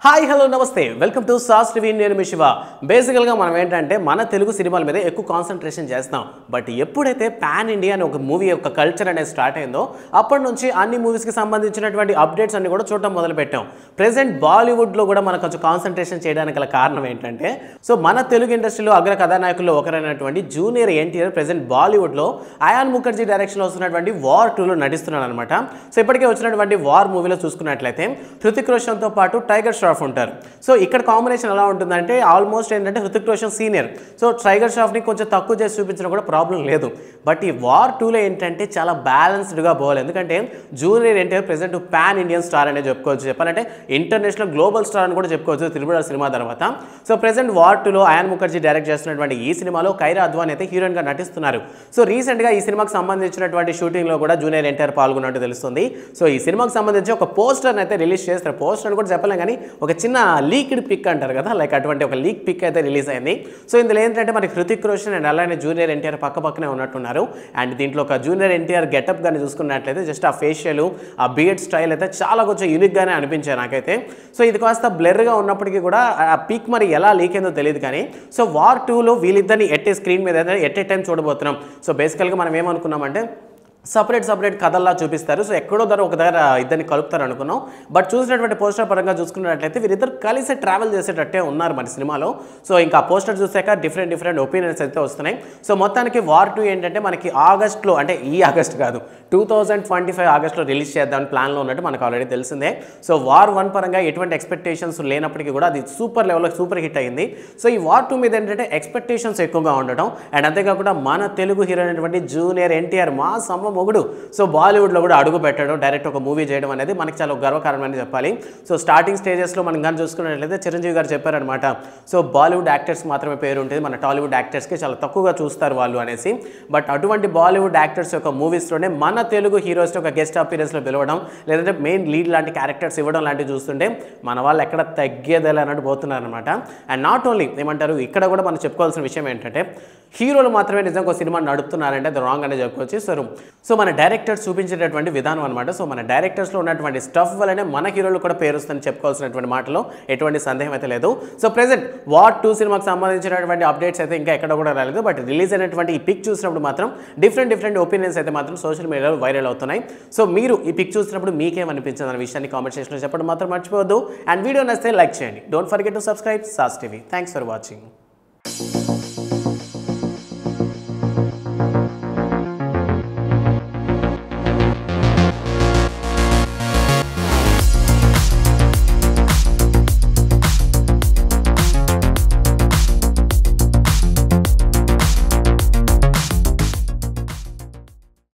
Hi hello నమస్తే welcome to sauce TV నేను మీ శివ. బేసికల్గా మనం ఏంటంటే మన తెలుగు సినిమాల మీద ఎక్కువ కాన్సన్ట్రేషన్ చేస్తాం. బట్ ఎప్పుడైతే పాన్ ఇండియా అని ఒక మూవీ యొక్క కల్చర్ అనేది స్టార్ట్ అయిందో అప్పటి నుంచి అన్ని మూవీస్కి సంబంధించినటువంటి అప్డేట్స్ అన్ని కూడా చూడటం మొదలుపెట్టాం. ప్రెసెంట్ బాలీవుడ్లో కూడా మనం కొంచెం కాన్సన్ట్రేషన్ చేయడానికి గల కారణం ఏంటంటే మన తెలుగు ఇండస్ట్రీలో అగ్ర కథానాయకుల్లో ఒకరైనటువంటి జూనియర్ ఎన్టీఆర్ ప్రెసెంట్ బాలీవుడ్లో అయాన్ ముఖర్జీ డైరెక్షన్లో వస్తున్నటువంటి వార్ 2లో నటిస్తున్నాడు అనమాట. సో ఇప్పటికే వచ్చినటువంటి వార్ మూవీలో చూసుకున్నట్లయితే హృతిక్ రోషన్తో పాటు టైగర్ ష్రాఫ్ ఉంటారు. సో ఇక్కడ కాంబినేషన్ ఎలా ఉంటుందంటే ఆల్మోస్ట్ ఏంటంటే Hrithik Roshan senior, so Tiger ష్రాఫ్ని కొంచెం తక్కువ చేసి చూపించడం కూడా ప్రాబ్లం లేదు. బట్ ఈ వార్ 2లో ఏంటంటే చాలా బ్యాలెన్స్డ్గా పోవాలి. ఎందుకంటే junior NTR present pan Indian star అనే చెప్పుకోవచ్చు. చెప్పాలంటే ఇంటర్నేషనల్ గ్లోబల్ స్టార్ అని కూడా చెప్పుకోవచ్చు త్రిబుల్ సినిమా తర్వాత. సో ప్రెసెంట్ వార్ 2లో అయాన్ ముఖర్జీ డైరెక్ట్ చేస్తున్నటువంటి ఈ సినిమాలో కైరా అద్వానీ అయితే హీరోయిన్గా నటిస్తున్నారు. సో రీసెంట్గా ఈ సినిమాకి సంబంధించినటువంటి షూటింగ్లో కూడా జూనియర్ ఎన్టీఆర్ పాల్గొన్నట్టు తెలుస్తుంది. సో ఈ సినిమాకి సంబంధించి ఒక పోస్టర్ని అయితే రిలీజ్ చేస్తారు. పోస్టర్ అని కూడా చెప్పలేం కానీ ఒక చిన్న లీక్డ్ పిక్ అంటారు కదా, లైక్ అటువంటి ఒక లీక్ పిక్ అయితే రిలీజ్ అయింది. సో ఇందులో ఏంటంటే మనకి హృతిక్ రోషన్ అండ్ అలానే జూనియర్ ఎన్టీఆర్ పక్కనే ఉన్నట్టున్నారు. అండ్ దీంట్లో ఒక జూనియర్ ఎన్టీఆర్ గెటప్ కానీ చూసుకున్నట్లయితే జస్ట్ ఆ ఫేషియల్ ఆ బియర్డ్ స్టైల్ అయితే చాలా కొంచెం యూనిక్గానే అనిపించాయి నాకైతే. సో ఇది కాస్త బ్లర్గా ఉన్నప్పటికీ కూడా ఆ పిక్ మరి ఎలా లీక్ అయిందో తెలియదు కానీ సో వార్ 2లో వీళ్ళిద్దరిని ఎట్టే స్క్రీన్ మీద ఎట్ ఏ టైం చూడబోతున్నాం. సో బేసికల్గా మనం ఏమనుకున్నామంటే సపరేట్ కథల్లా చూపిస్తారు. సో ఎక్కడో ఒక దగ్గర ఇద్దరిని కలుపుతారు అనుకున్నాం. బట్ చూసినటువంటి పోస్టర్ పరంగా చూసుకున్నట్లయితే వీరిద్దరు కలిసి ట్రావెల్ చేసేటట్టే ఉన్నారు మన సినిమాలో. సో ఇంకా పోస్టర్ చూసాక డిఫరెంట్ ఒపీనియన్స్ అయితే వస్తున్నాయి. సో మొత్తానికి వార్ 2 ఏంటంటే మనకి ఆగస్ట్లో, అంటే ఈ ఆగస్ట్ కాదు 2025 ఆగస్ట్లో రిలీజ్ చేద్దామని ప్లాన్లో ఉన్నట్టు మనకు ఆల్రెడీ తెలిసిందే. సో వార్ 1 పరంగా ఎటువంటి ఎక్స్పెక్టేషన్స్ లేనప్పటికీ కూడా అది సూపర్ లెవెల్లో సూపర్ హిట్ అయింది. సో ఈ వార్ 2 మీద ఏంటంటే ఎక్స్పెక్టేషన్స్ ఎక్కువగా ఉండటం అండ్ అంతేకాకుండా మన తెలుగు హీరో అయినటువంటి జూనియర్ ఎన్టీఆర్ మా మొగుడు సో బాలీవుడ్లో కూడా అడుగు పెట్టడం, డైరెక్ట్ ఒక మూవీ చేయడం అనేది మనకి చాలా గర్వకారణమని చెప్పాలి. సో స్టార్టింగ్ స్టేజెస్లో మనం కానీ చూసుకున్నట్లయితే చిరంజీవి గారు చెప్పారనమాట, సో బాలీవుడ్ యాక్టర్స్ మాత్రమే పేరు ఉంటుంది, మన టాలీవుడ్ యాక్టర్స్కి చాలా తక్కువగా చూస్తారు వాళ్ళు అనేసి. బట్ అటువంటి బాలీవుడ్ యాక్టర్స్ యొక్క మూవీస్లోనే మన తెలుగు హీరోస్ ఒక గెస్ట్ అపీరెన్స్లో పిలవడం, లేదంటే మెయిన్ లీడ్ లాంటి క్యారెక్టర్స్ ఇవ్వడం లాంటివి చూస్తుంటే మన వాళ్ళు ఎక్కడ తగ్గేదేలా అన్నట్టు పోతున్నారనమాట. అండ్ నాట్ ఓన్లీ ఏమంటారు, ఇక్కడ కూడా మనం చెప్పుకోవాల్సిన విషయం ఏంటంటే హీరోలు మాత్రమే నిజంగా ఒక సినిమా నడుపుతున్నారంటే అది రాంగ్ అనే చెప్పుకోవచ్చు. సో మన డైరెక్టర్స్ చూపించేటటువంటి విధానం అనమాట. సో మన డైరెక్టర్స్లో ఉన్నటువంటి స్టఫ్ వల్లనే మన హీరోలు కూడా పేరు వస్తుందని చెప్పుకోవాల్సినటువంటి మాటలో ఎటువంటి సందేహం అయితే లేదు. సో ప్రెసెంట్ వార్ 2 సినిమాకి సంబంధించినటువంటి అప్డేట్స్ అయితే ఇంకా ఎక్కడ కూడా రాలేదు. బట్ రిలీజ్ అయినటువంటి ఈ పిక్ చూసినప్పుడు మాత్రం డిఫరెంట్ ఒపీనియన్స్ అయితే మాత్రం సోషల్ మీడియాలో వైరల్ అవుతున్నాయి. సో మీరు ఈ పిక్ చూసినప్పుడు మీకేమనిపించింది అనే విషయాన్ని కామెంట్ సెక్షన్లో చెప్పడం మాత్రం మర్చిపోవద్దు. అండ్ వీడియో నచ్చితే లైక్ చేయండి. Don't forget to subscribe sauce TV. Thanks for watching.